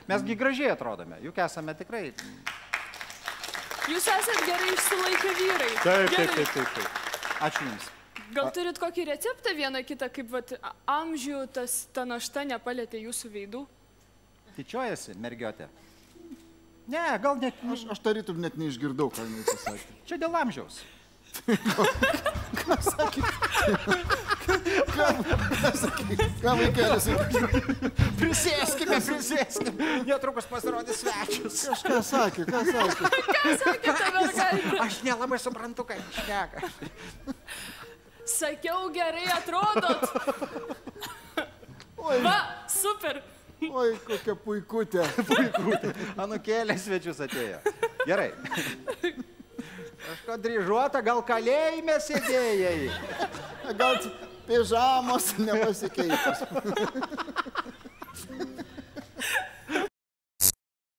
Mesgi gražiai atrodome, juk esame tikrai... Jūs esat gerai išsilaikę vyrai. Taip. Ačiū Jums. Gal turit kokį receptą vieną kitą, kaip vat, amžių ta našta nepalėtė jūsų veidų? Tyčiojasi, mergiotė? Ne, gal net... Aš tarytum net neišgirdau, ką jinai pasakė. Čia dėl amžiaus. Ką sakė? Ką vaikėlis? Prisėskime. Netrukus pasirodys svečius. Kažką sakė, ką sakė? Ką sakė ta mergaitė? Aš nelabai suprantu, ką jis šneka. Sakiau, gerai atrodot. Va, super. Oi, kokia puikutė. Anukėlė svečius atėjo. Gerai. Kažko dryžuota, gal kalėjime sėdėjai. Gal pižamos nepasikeitus.